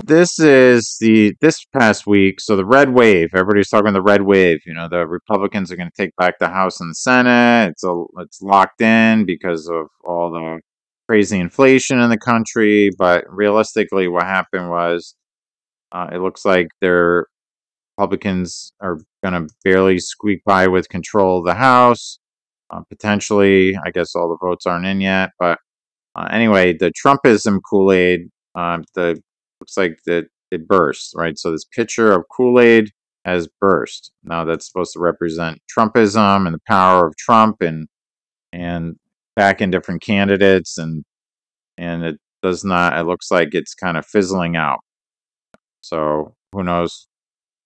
this is this past week. So the red wave. Everybody's talking the red wave. The Republicans are going to take back the House and the Senate. It's locked in because of all the crazy inflation in the country. But realistically, what happened was, it looks like their Republicans are going to barely squeak by with control of the House. Potentially, I guess all the votes aren't in yet, but anyway, the Trumpism Kool-Aid, the looks like that it burst, right? So this pitcher of Kool-Aid has burst. Now that's supposed to represent Trumpism and the power of Trump and back in different candidates, and it does not. It looks like it's kind of fizzling out. So who knows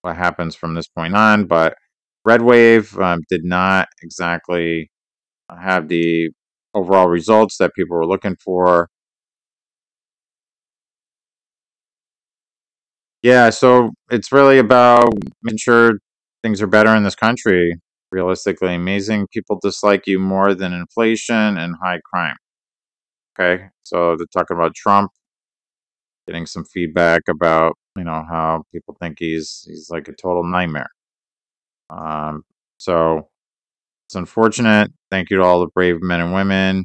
what happens from this point on? But Red Wave did not exactly have the overall results that people were looking for. Yeah, so it's really about making sure things are better in this country, realistically. Amazing people dislike you more than inflation and high crime. Okay, so they're talking about Trump, getting some feedback about, how people think he's like a total nightmare. Um, so it's unfortunate. Thank you to all the brave men and women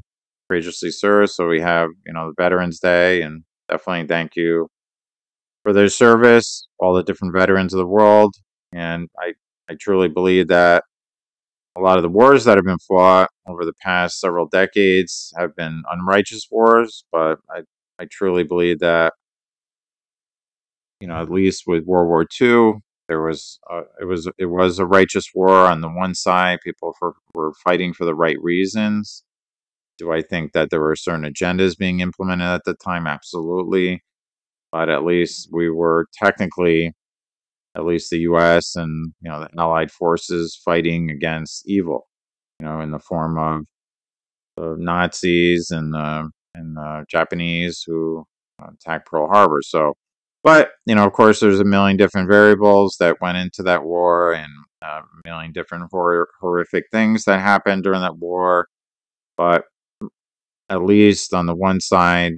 courageously serve. So we have, the Veterans Day, and definitely thank you for their service, all the different veterans of the world. And I truly believe that a lot of the wars that have been fought over the past several decades have been unrighteous wars, but I truly believe that, at least with World War II, there was it was a righteous war on the one side. People were fighting for the right reasons. Do I think that there were certain agendas being implemented at the time? Absolutely. But at least we were technically, at least the U.S. and the Allied forces, fighting against evil, in the form of the Nazis and the Japanese who attacked Pearl Harbor. So, but of course, there's a million different variables that went into that war, and a million different horrific things that happened during that war. But at least on the one side,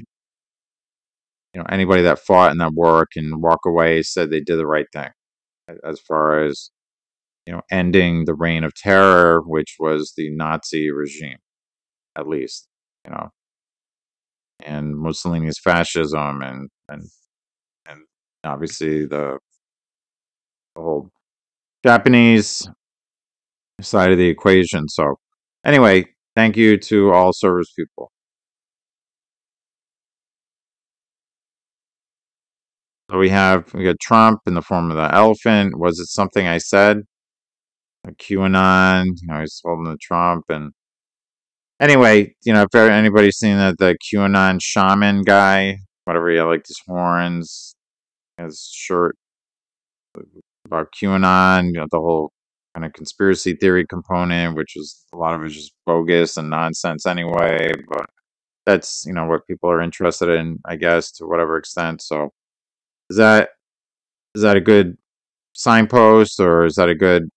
anybody that fought in that war can walk away said they did the right thing as far as ending the reign of terror, which was the Nazi regime, at least, you know, and Mussolini's fascism and obviously the whole Japanese side of the equation. So, anyway, thank you to all service people. So we got Trump in the form of the elephant. Was it something I said? QAnon, he's holding the Trump. And anyway, if anybody's seen the QAnon shaman guy, whatever, he had like his horns, his shirt about QAnon, the whole kind of conspiracy theory component, which is a lot of it is just bogus and nonsense anyway. But that's, what people are interested in, I guess, to whatever extent. So is that is that a good signpost, or is that a good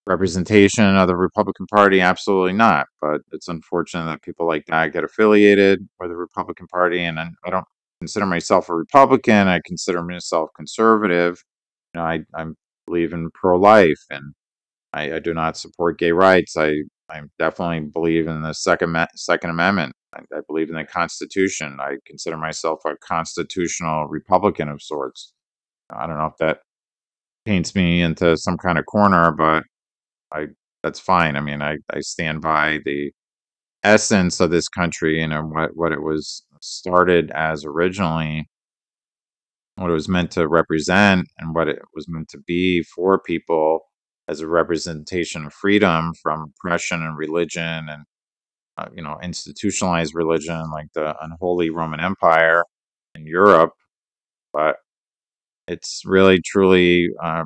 representation of the Republican Party? Absolutely not. But it's unfortunate that people like that get affiliated with the Republican Party. And I don't consider myself a Republican. I consider myself conservative. I believe in pro-life, and I do not support gay rights. I definitely believe in the Second Amendment. I believe in the Constitution. I consider myself a constitutional Republican of sorts. I don't know if that paints me into some kind of corner, but I that's fine. I mean, I stand by the essence of this country, what it was started as originally, what it was meant to represent, and what it was meant to be for people as a representation of freedom from oppression and religion and institutionalized religion like the unholy Roman Empire in Europe. But it's really truly a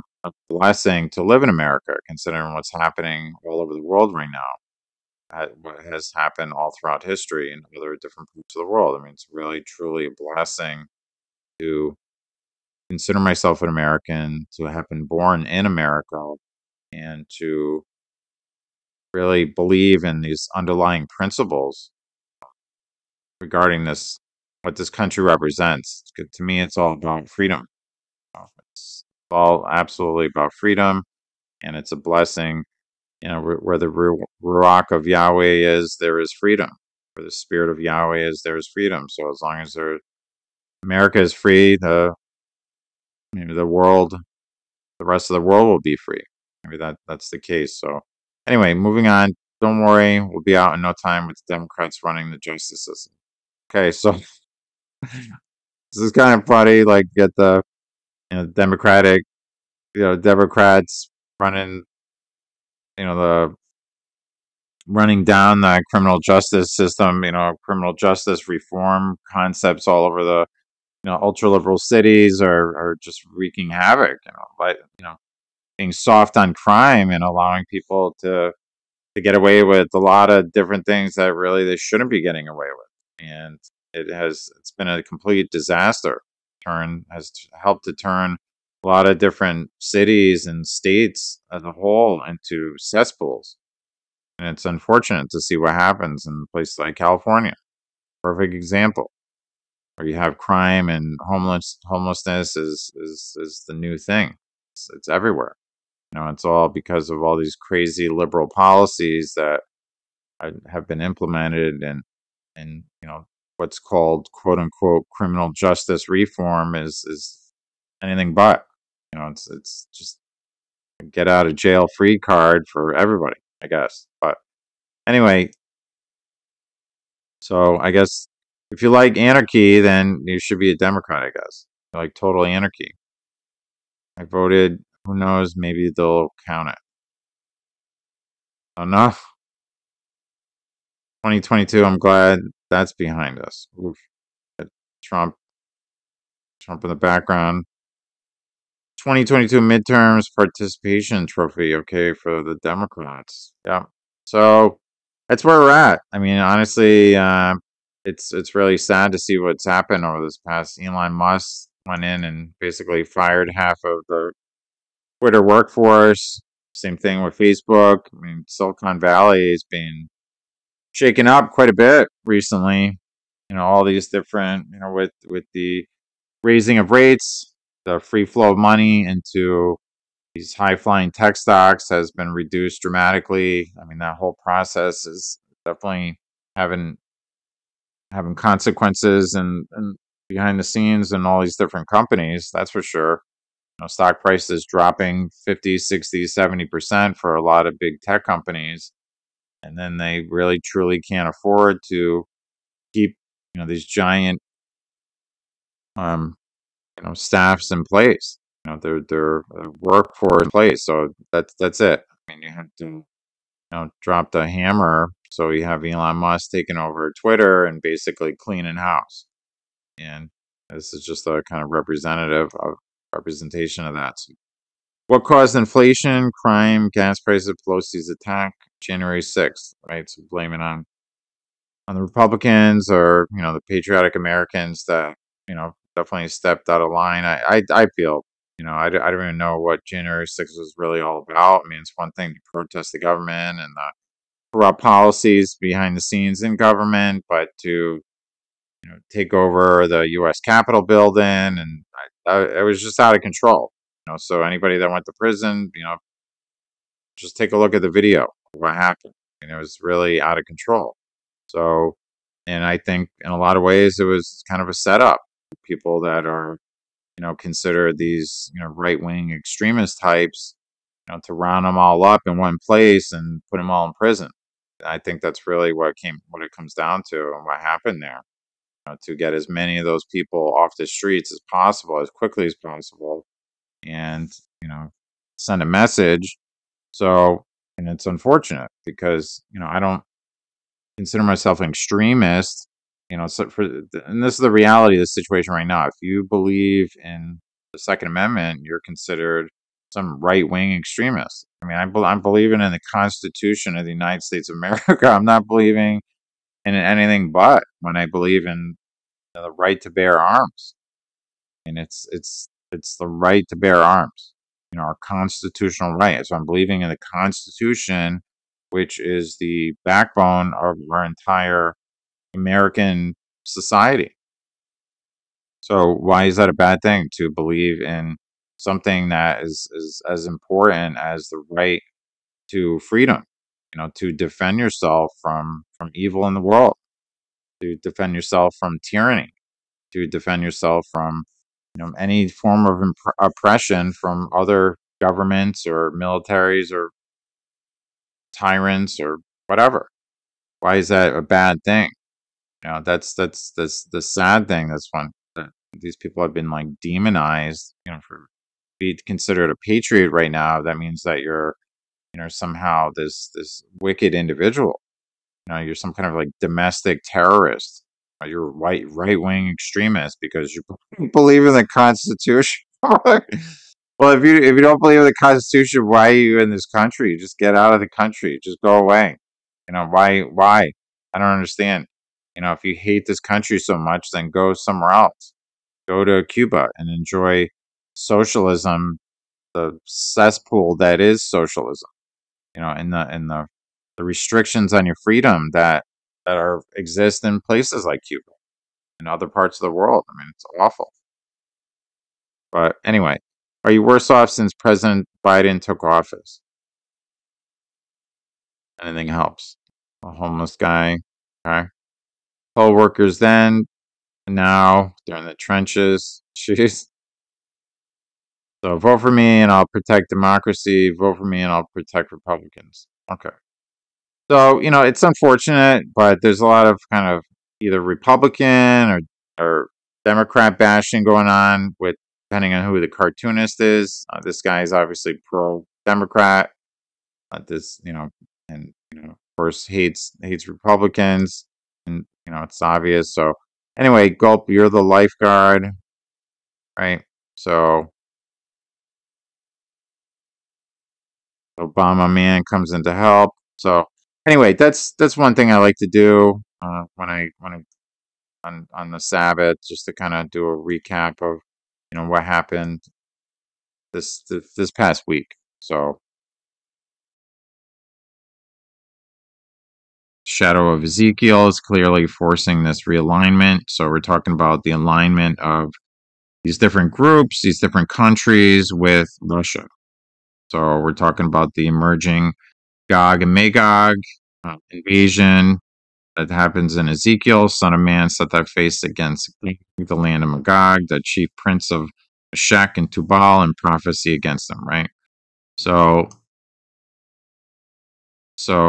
blessing to live in America, considering what's happening all over the world right now, what has happened all throughout history in other different parts of the world. I mean, it's really truly a blessing to consider myself an American, to have been born in America, and to really believe in these underlying principles regarding this what this country represents. To me, it's all about freedom. It's all absolutely about freedom, and it's a blessing. Where the Ruach of Yahweh is, there is freedom. Where the Spirit of Yahweh is, there is freedom. So as long as America is free, the world, the rest of the world will be free. Maybe that's the case. So anyway, moving on. Don't worry, we'll be out in no time with the Democrats running the justice system. Okay, so this is kind of funny. Like, get the Democratic, Democrats running, the running down the criminal justice system. Criminal justice reform concepts all over the ultra liberal cities are just wreaking havoc. But being soft on crime and allowing people to get away with a lot of different things that really they shouldn't be getting away with. And it's been a complete disaster. Has helped to turn a lot of different cities and states as a whole into cesspools. And it's unfortunate to see what happens in places like California. Perfect example, where you have crime and homelessness is the new thing. It's everywhere. It's all because of all these crazy liberal policies that have been implemented, and what's called quote unquote criminal justice reform is anything but. It's just a get out of jail free card for everybody, I guess. But anyway, so I guess if you like anarchy, then you should be a Democrat, I guess. You like total anarchy. I voted. Who knows? Maybe they'll count it. Enough. 2022. I'm glad that's behind us. Oof. Trump, Trump in the background. 2022 midterms participation trophy. Okay, for the Democrats. Yeah. So that's where we're at. I mean, honestly, it's really sad to see what's happened over this past. Elon Musk went in and basically fired half of the Twitter workforce. Same thing with Facebook. I mean, Silicon Valley is being shaken up quite a bit recently. All these different, with the raising of rates, the free flow of money into these high flying tech stocks has been reduced dramatically. I mean, that whole process is definitely having consequences and behind the scenes in all these different companies. That's for sure. Stock prices dropping 50, 60, 70% for a lot of big tech companies. And then they really truly can't afford to keep, these giant, um, staffs in place, their workforce in place. So that's it. I mean, you have to, drop the hammer. So you have Elon Musk taking over Twitter and basically cleaning house. And this is just a kind of representation of that. So what caused inflation, crime, gas prices, Pelosi's attack, January 6th, right? So blame it on the Republicans or, the patriotic Americans that, definitely stepped out of line. I feel, I don't even know what January 6th was really all about. I mean, it's one thing to protest the government and the corrupt policies behind the scenes in government, but to, take over the U.S. Capitol building, and it was just out of control. So anybody that went to prison, just take a look at the video of what happened. It was really out of control. So, and I think in a lot of ways it was kind of a setup. People that are, considered these, right wing extremist types, to round them all up in one place and put them all in prison. I think that's really what it comes down to, and what happened there. To get as many of those people off the streets as possible, as quickly as possible, and send a message. So, and it's unfortunate because I don't consider myself an extremist. So and this is the reality of the situation right now. If you believe in the Second Amendment, you're considered some right wing extremist. I mean, I'm believing in the Constitution of the United States of America. I'm not believing in anything but when I believe in the right to bear arms. And it's the right to bear arms, our constitutional right. So I'm believing in the Constitution, which is the backbone of our entire American society. So why is that a bad thing to believe in something that is as important as the right to freedom? To defend yourself from evil in the world, to defend yourself from tyranny, to defend yourself from any form of oppression from other governments or militaries or tyrants or whatever. Why is that a bad thing? That's the sad thing. That's one that these people have been like demonized. For be considered a patriot right now, that means that you're somehow this wicked individual. You're some kind of like domestic terrorist. You're a right wing extremist because you believe in the Constitution. Well, if you don't believe in the Constitution, why are you in this country? Just get out of the country. Just go away. Why? I don't understand. If you hate this country so much, then go somewhere else. Go to Cuba and enjoy socialism, the cesspool that is socialism. And the restrictions on your freedom that are exist in places like Cuba and other parts of the world. I mean, it's awful. But anyway, are you worse off since President Biden took office? Anything helps. A homeless guy, okay. Poll workers then, now they're in the trenches. Jeez. So vote for me and I'll protect democracy. Vote for me and I'll protect Republicans. Okay. So, it's unfortunate, but there's a lot of kind of either Republican or Democrat bashing going on with depending on who the cartoonist is. This guy is obviously pro-Democrat. This, and of course hates Republicans, and it's obvious. So anyway, Gulp, you're the lifeguard, right? So Obama man comes in to help. So anyway, that's one thing I like to do when I on the Sabbath, just to kind of do a recap of what happened this past week. So shadow of Ezekiel is clearly forcing this realignment. So we're talking about the alignment of these different groups, these different countries with Russia. So we're talking about the emerging Gog and Magog invasion that happens in Ezekiel. Son of man, set thy face against the land of Magog, the chief prince of Meshech and Tubal, and prophecy against them, right? So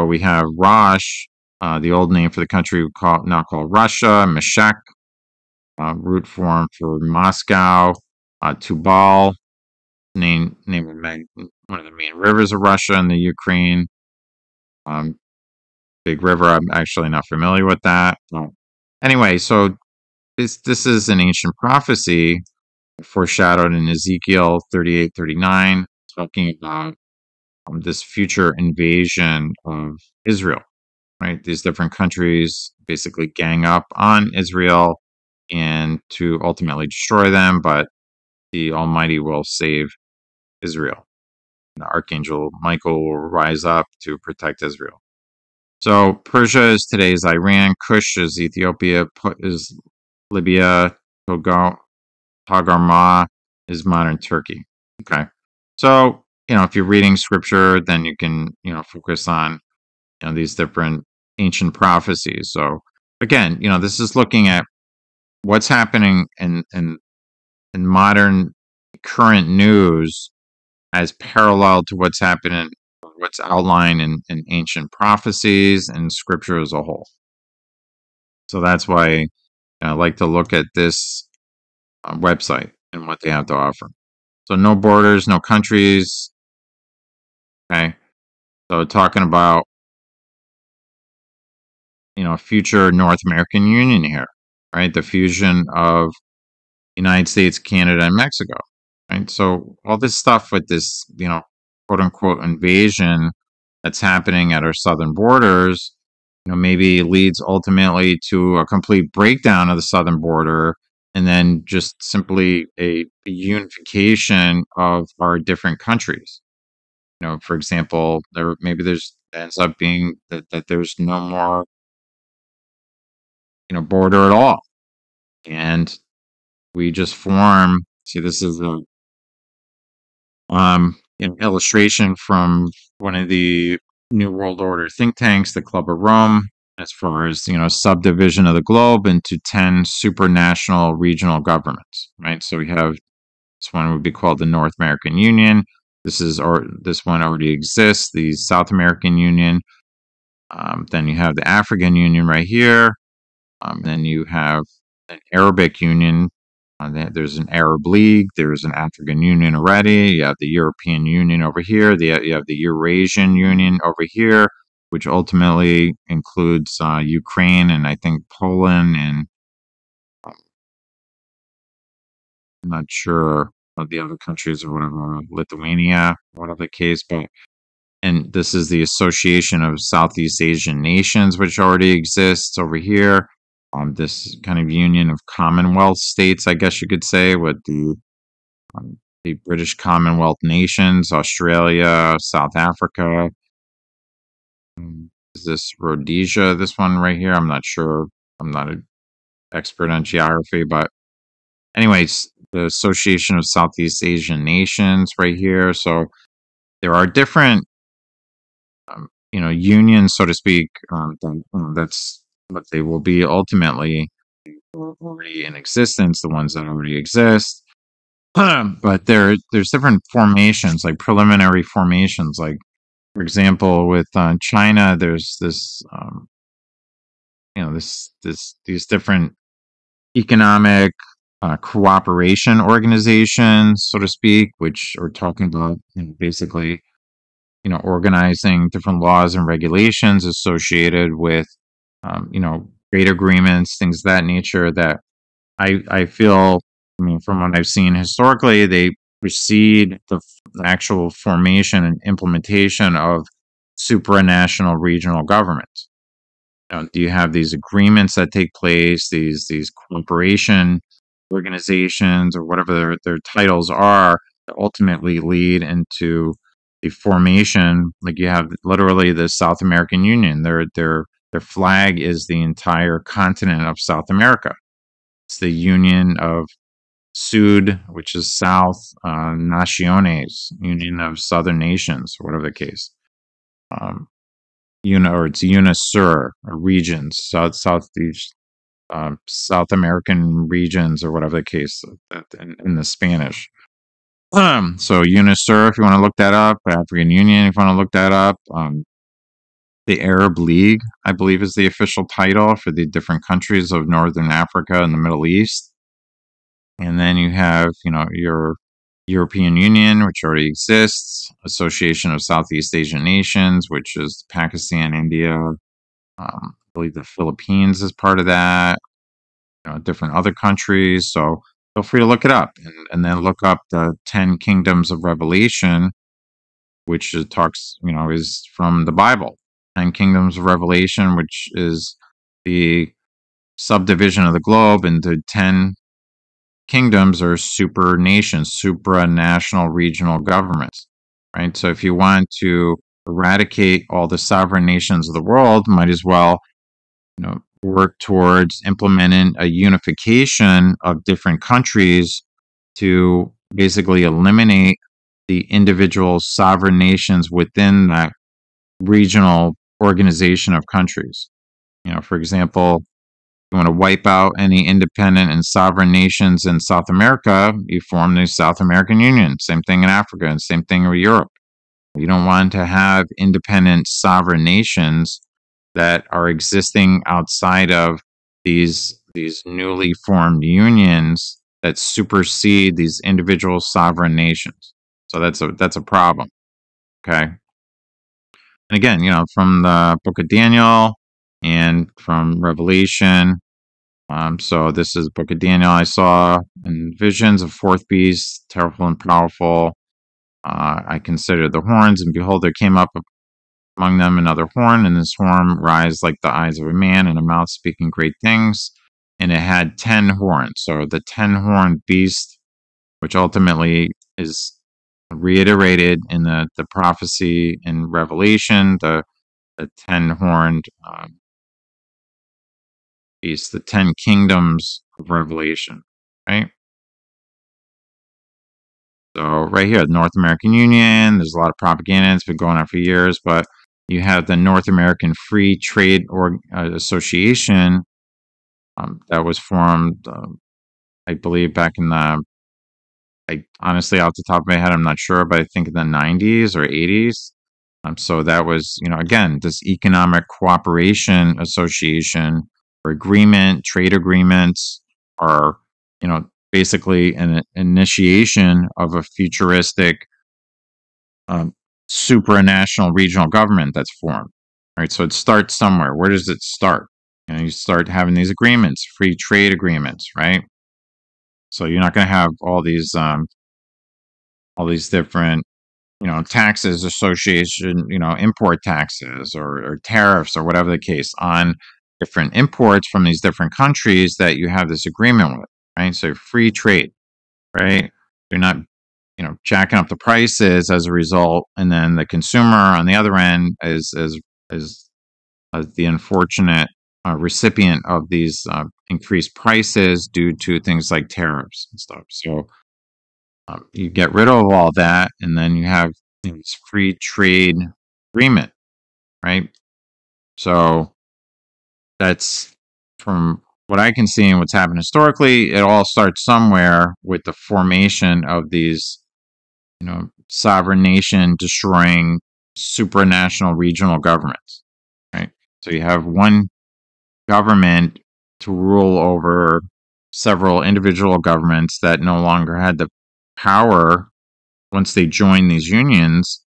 we have Rosh, the old name for the country now called Russia, Meshech, root form for Moscow, Tubal, name of one of the main rivers of Russia and the Ukraine. Big river. I'm actually not familiar with that. Anyway, so this is an ancient prophecy foreshadowed in Ezekiel 38:39, talking about this future invasion of Israel. Right, these different countries basically gang up on Israel and to ultimately destroy them, but the Almighty will save Israel. The Archangel Michael will rise up to protect Israel. So Persia is today's Iran, Kush is Ethiopia, Put is Libya, Togarmah is modern Turkey. Okay. So, if you're reading scripture, then you can, focus on these different ancient prophecies. So again, this is looking at what's happening in modern current news as parallel to what's happening, what's outlined in ancient prophecies and scripture as a whole. So that's why I like to look at this website and what they have to offer. So no borders, no countries. Okay. So talking about, future North American Union here, right? The fusion of United States, Canada, and Mexico, right? So all this stuff with this, quote unquote invasion that's happening at our southern borders, maybe leads ultimately to a complete breakdown of the southern border and then just simply a unification of our different countries. For example, there's ends up being that there's no more, border at all. And we just form. See, this is an illustration from one of the New World Order think tanks, the Club of Rome, as far as subdivision of the globe into 10 supranational regional governments. Right. So we have this one would be called the North American Union. This one already exists. The South American Union. Then you have the African Union right here. Then you have an Arabic Union. There's an Arab League. There's an African Union already. You have the European Union over here. You have the Eurasian Union over here, which ultimately includes Ukraine and I think Poland and I'm not sure of the other countries or whatever, Lithuania, whatever the case. And this is the Association of Southeast Asian Nations, which already exists over here. This kind of union of Commonwealth states, I guess you could say, with the British Commonwealth nations, Australia, South Africa. Is this Rhodesia? This one right here? I'm not sure. I'm not an expert on geography, but anyways, the Association of Southeast Asian Nations right here. So there are different, unions, so to speak. That's what they will be ultimately already in existence, the ones that already exist. But there's different formations, like preliminary formations. Like, for example, with China, there's this, these different economic cooperation organizations, so to speak, which are talking about basically, organizing different laws and regulations associated with, trade agreements, things of that nature. That I feel, I mean, from what I've seen historically, they precede the actual formation and implementation of supranational regional governments. Do you have these agreements that take place, these cooperation organizations or whatever their titles are, that ultimately lead into the formation? Like you have literally the South American Union. Their flag is the entire continent of South America. It's the Union of Sud, which is South Naciones, Union of Southern Nations, whatever the case. Or it's UNASUR, or regions, Southeast, South American regions, or whatever the case in the Spanish. So UNASUR, if you want to look that up, African Union, if you want to look that up. The Arab League, I believe, is the official title for the different countries of Northern Africa and the Middle East. And then you have, your European Union, which already exists, Association of Southeast Asian Nations, which is Pakistan, India, I believe the Philippines is part of that, different other countries. So feel free to look it up and then look up the 10 Kingdoms of Revelation, which talks, is from the Bible. 10 Kingdoms of Revelation, which is the subdivision of the globe into 10 kingdoms or super nations, supranational regional governments, right? So if you want to eradicate all the sovereign nations of the world, might as well, work towards implementing a unification of different countries to basically eliminate the individual sovereign nations within that regional organization of countries. For example, you want to wipe out any independent and sovereign nations in South America, you form the South American Union. Same thing in Africa and same thing with Europe. You don't want to have independent sovereign nations that are existing outside of these newly formed unions that supersede these individual sovereign nations. So that's a problem. Okay. And again, from the book of Daniel and from Revelation. So this is the book of Daniel. I saw in visions a fourth beast, terrible and powerful. I considered the horns, and behold, there came up among them another horn, and this horn rise like the eyes of a man, and a mouth speaking great things. And it had 10 horns. So the 10-horned beast, which ultimately is reiterated in the prophecy in Revelation, the 10-horned beast, the 10 kingdoms of Revelation, right? So right here, the North American Union, there's a lot of propaganda. It's been going on for years, but you have the North American Free Trade Association that was formed, I believe, back in the, I honestly, off the top of my head, I'm not sure, but I think in the 90s or 80s. So that was, again, this economic cooperation association or agreement, trade agreements, are, basically an initiation of a futuristic um, supranational regional government that's formed. Right. So it starts somewhere. Where does it start? You start having these agreements, free trade agreements, right? So you're not going to have all these different, taxes association, import taxes or tariffs or whatever the case on different imports from these different countries that you have this agreement with, right? So free trade, right? You're not, jacking up the prices as a result, and then the consumer on the other end is the unfortunate recipient of these increased prices due to things like tariffs and stuff. So you get rid of all that, and then you have this free trade agreement, right? So that's, from what I can see and what's happened historically, it all starts somewhere with the formation of these, sovereign nation destroying supranational regional governments, right? So you have one government to rule over several individual governments that no longer had the power. Once they join these unions,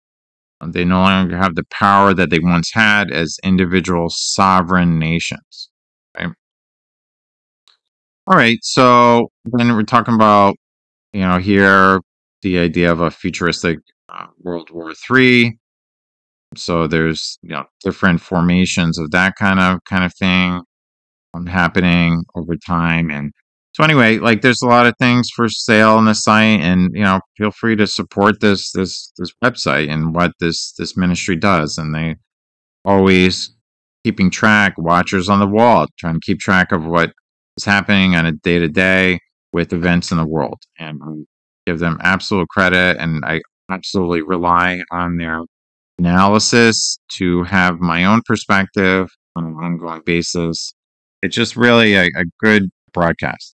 they no longer have the power that they once had as individual sovereign nations. Right? All right. So then we're talking about, here, the idea of a futuristic World War III. So there's, different formations of that kind of thing happening over time. And so anyway, like, there's a lot of things for sale on the site, and feel free to support this website and what this ministry does. And they always keeping track, watchers on the wall, trying to keep track of what is happening on a day to day with events in the world, and I give them absolute credit, and I absolutely rely on their analysis to have my own perspective on an ongoing basis. It's just really a good broadcast.